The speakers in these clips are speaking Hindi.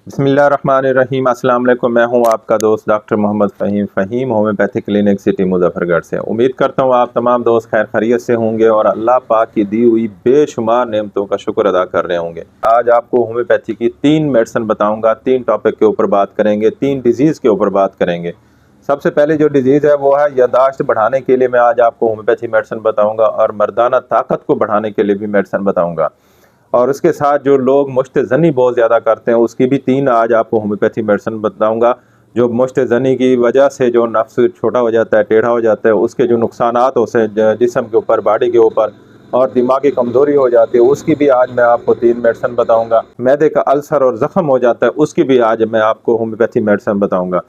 बिस्मिल्लाहिर्रहमानिर्रहीम। अस्सलाम वालेकुम। मैं हूं आपका दोस्त doctor Mohammad Faheem homeopathy clinic city Muzaffargarh से। उम्मीद करता हूं आप तमाम दोस्त खैर खैरियत से होंगे और अल्लाह पाक की दी हुई बेशुमार नेमतों का शुक्र अदा कर रहे होंगे। आज आपको होम्योपैथी की 3 मेडिसिन बताऊंगा, 3 टॉपिक के ऊपर बात करेंगे, 3 डिजीज़ के ऊपर बात करेंगे। सबसे पहले जो डिजीज़ है वो है यादाश्त बढ़ाने के लिए मैं आज आपको होम्योपैथी मेडिसिन बताऊँगा और मर्दाना ताकत को बढ़ाने के लिए भी मेडिसिन बताऊँगा। और उसके साथ जो लोग मुश्तज़नी बहुत ज़्यादा करते हैं उसकी भी 3 आज आपको होम्योपैथी मेडिसिन बताऊँगा। जो मुश्तज़नी की वजह से जो नफ्स छोटा हो जाता है, टेढ़ा हो जाता है, उसके जो नुकसानात होते हैं जिस्म के ऊपर, बॉडी के ऊपर और दिमागी कमज़ोरी हो जाती है, उसकी भी आज मैं आपको 3 मेडिसिन बताऊँगा। मैदे का अल्सर और ज़ख्म हो जाता है, उसकी भी आज मैं आपको होम्योपैथी मेडिसिन बताऊँगा।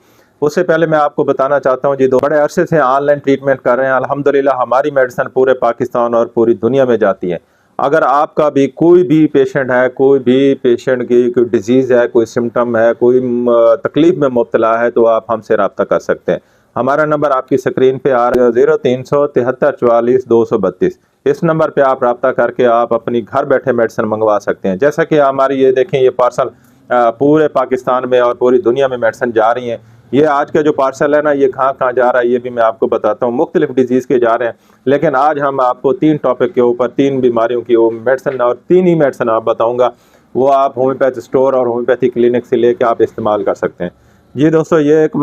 उससे पहले मैं आपको बताना चाहता हूँ जी, बड़े अरसे से ऑनलाइन ट्रीटमेंट कर रहे हैं। अल्हम्दुलिल्लाह हमारी मेडिसिन पूरे पाकिस्तान और पूरी दुनिया में जाती है। अगर आपका भी कोई भी पेशेंट है, कोई भी पेशेंट की कोई डिजीज़ है, कोई सिम्टम है, कोई तकलीफ़ में मुब्तला है, तो आप हमसे रब्ता कर सकते हैं। हमारा नंबर आपकी स्क्रीन पे आ रहा है 0373 44 232। इस नंबर पे आप रब्ता करके आप अपनी घर बैठे मेडिसिन मंगवा सकते हैं। जैसा कि हमारी ये देखें, ये पार्सल पूरे पाकिस्तान में और पूरी दुनिया में मेडिसिन जा रही हैं। ये आज का जो पार्सल है ना, ये कहाँ कहाँ जा रहा है ये भी मैं आपको बताता हूँ। मुख्तलिफ डिजीज़ के जा रहे हैं, लेकिन आज हम आपको 3 टॉपिक के ऊपर 3 बीमारियों की वो मेडिसिन और 3 ही मेडिसिन आप बताऊँगा, वो आप होम्योपैथी स्टोर और होम्योपैथी क्लिनिक से लेके आप इस्तेमाल कर सकते हैं। जी दोस्तों, ये एक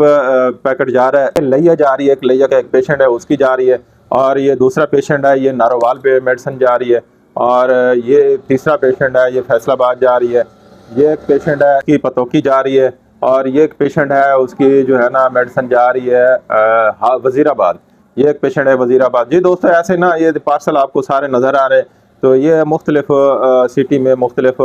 पैकेट जा रहा है, लैया जा रही है, एक लैया का एक पेशेंट है उसकी जा रही है, और ये दूसरा पेशेंट है, ये नारोवाल पे मेडिसिन जा रही है, और ये तीसरा पेशेंट है, ये फैसलाबाद जा रही है। ये एक पेशेंट है की पतोकी जा रही है, और ये एक पेशेंट है उसकी जो है ना मेडिसिन जा रही है वज़ीराबाद। ये एक पेशेंट है वज़ीराबाद। जी दोस्तों, ऐसे ना ये पार्सल आपको सारे नज़र आ रहे हैं। तो ये मुख्तलिफ सिटी में, मुख्तलिफ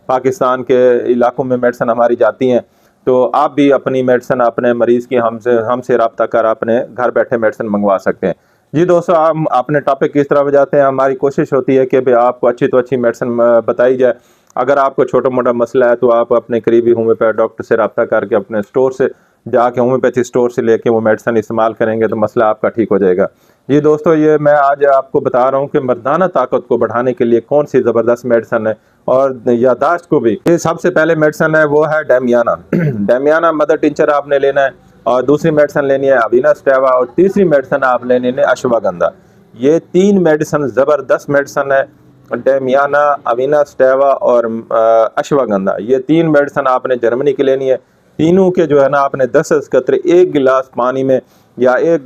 पाकिस्तान के इलाकों में मेडिसिन हमारी जाती हैं। तो आप भी अपनी मेडिसिन अपने मरीज़ की हमसे रब्ता कर अपने घर बैठे मेडिसिन मंगवा सकते हैं। जी दोस्तों, हम अपने टॉपिक की तरफ जाते हैं। हमारी कोशिश होती है कि भाई आपको अच्छी तो अच्छी मेडिसिन बताई जाए। अगर आपको छोटा मोटा मसला है तो आप अपने करीबी होम्योपैथ डॉक्टर से रब्ता करके अपने स्टोर से जाके होम्योपैथी स्टोर से लेके वो मेडिसिन इस्तेमाल करेंगे तो मसला आपका ठीक हो जाएगा। जी दोस्तों, ये मैं आज आपको बता रहा हूँ कि मर्दाना ताकत को बढ़ाने के लिए कौन सी ज़बरदस्त मेडिसिन है, और यादाश्त को भी। ये सबसे पहले मेडिसिन है वो है डैमियाना। डैमियाना मदर टिंचर आपने लेना है, और दूसरी मेडिसिन लेनी है अविना स्टेवा, और तीसरी मेडिसिन आप लेनी है अश्वगंधा। ये 3 मेडिसिन ज़बरदस्त मेडिसिन है। डैमियाना, अविना स्टेवा और अश्वगंधा, ये 3 मेडिसिन आपने जर्मनी की लेनी है। तीनों के जो है ना आपने 10 कतरे 1 गिलास पानी में या 1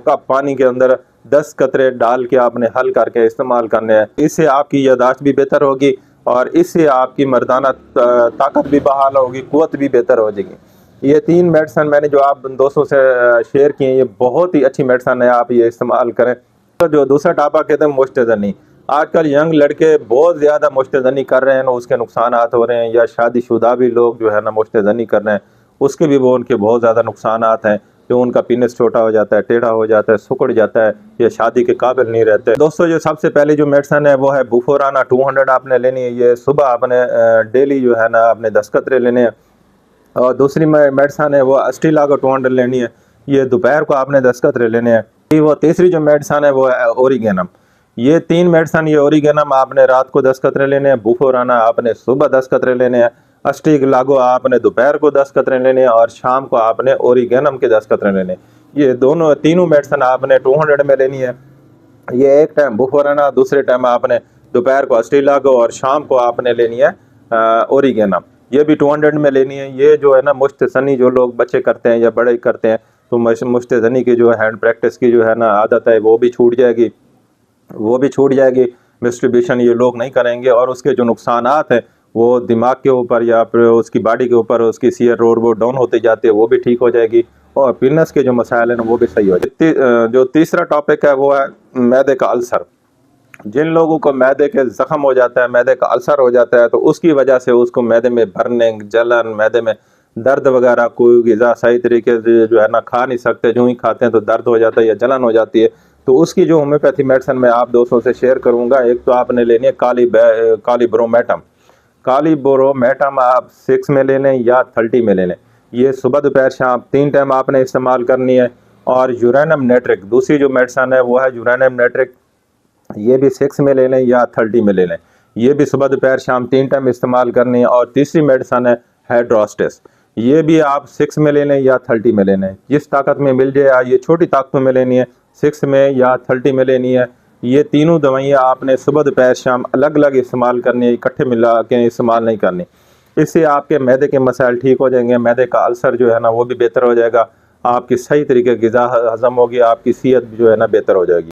कप पानी के अंदर 10 कतरे डाल के आपने हल करके इस्तेमाल करने हैं। इससे आपकी यादाश्त भी बेहतर होगी और इससे आपकी मर्दाना ताकत भी बहाल होगी, क़ुव्वत भी बेहतर हो जाएगी। ये 3 मेडिसिन मैंने जो आप दोस्तों से शेयर किए, ये बहुत ही अच्छी मेडिसिन है, आप ये इस्तेमाल करें। तो जो दूसरा टॉपिक कहते हैं मुश्तज़नी, आजकल यंग लड़के बहुत ज़्यादा मुश्तज़नी कर रहे हैं ना, उसके नुकसानात हो रहे हैं, या शादीशुदा भी लोग जो है ना मुश्तज़नी कर रहे हैं, उसके भी वो उनके बहुत ज़्यादा नुकसानात हैं। जो उनका पीनस छोटा हो जाता है, टेढ़ा हो जाता है, सिकुड़ जाता है, या शादी के काबिल नहीं रहते। दोस्तों, जो सबसे पहले जो मेडिसिन है वो है बुफोराना 200 आपने लेनी है। ये सुबह आपने डेली जो है ना आपने 10 कतरे लेने हैं। और दूसरी मेडिसिन है वो अस्टिलागो 200 लेनी है। ये दोपहर को आपने 10 कतरे लेने हैं। वो तीसरी जो मेडिसिन है वो है ओरिगेनम। ये 3 मेडिसिन, ये ओरिगेनम आपने रात को 10 कतरे लेने हैं, बुफोराना आपने सुबह 10 कतरे लेने हैं, अस्टिलागो आपने दोपहर को 10 कतरे लेने हैं, और शाम को आपने ओरिगेनम के 10 कतरे लेने हैं। ये तीनों मेडिसिन आपने 200 में लेनी है। ये एक टाइम बुफोराना, दूसरे टाइम आपने दोपहर को अस्टिलागो, और शाम को आपने लेनी है ओरिगेनम। ये भी 200 में लेनी है। ये जो है ना मुश्तज़नी जो लोग बच्चे करते हैं या बड़े करते हैं, तो मुश्तज़नी की जो हैंड प्रैक्टिस की जो है ना आदत है वो भी छूट जाएगी, डिस्ट्रीब्यूशन ये लोग नहीं करेंगे, और उसके जो नुकसानात हैं वो दिमाग के ऊपर या फिर उसकी बॉडी के ऊपर, उसकी सीयर रोड वो डाउन होती जाती है, वो भी ठीक हो जाएगी, और पिनस के जो मसाइल हैं वो भी सही हो जाए। जो तीसरा टॉपिक है वो है मैदे का अल्सर। जिन लोगों को मैदे के ज़ख्म हो जाता है, मैदे का अल्सर हो जाता है, तो उसकी वजह से उसको मैदे में भरने, जलन, मैदे में दर्द वगैरह, कोई ग़िज़ा सही तरीके से जो है ना खा नहीं सकते, जो ही खाते हैं तो दर्द हो जाता है या जलन हो जाती है, तो उसकी जो होम्योपैथी मेडिसिन मैं आप दोस्तों से शेयर करूंगा। एक तो आपने लेनी है कालीब्रोमेटम। कालीब्रोमेटम आप 6 में ले लें या 30 में ले लें। ये सुबह दोपहर शाम 3 टाइम आपने इस्तेमाल करनी है। और यूरेनियम नेट्रिक, दूसरी जो मेडिसिन है वो है यूरेनियम नेट्रिक। ये भी 6 में ले लें या 30 में ले लें। ये भी सुबह दोपहर शाम 3 टाइम इस्तेमाल करनी है। और तीसरी मेडिसिन है हाइड्रोस्टेस, ये भी आप 6 में ले लें या 30 में ले लें, जिस ताकत में मिल जाए। ये छोटी ताकतों में लेनी है, 6 में या 30 में लेनी है। ये तीनों दवाइयाँ आपने सुबह दोपहर शाम अलग अलग इस्तेमाल करनी है, इकट्ठे मिला के इस्तेमाल नहीं करनी। इससे आपके मैदे के मसाइल ठीक हो जाएंगे, मैदे का अल्सर जो है ना वो भी बेहतर हो जाएगा, आपकी सही तरीके की ग़िज़ा हज़म होगी, आपकी सेहत जो है ना बेहतर हो जाएगी।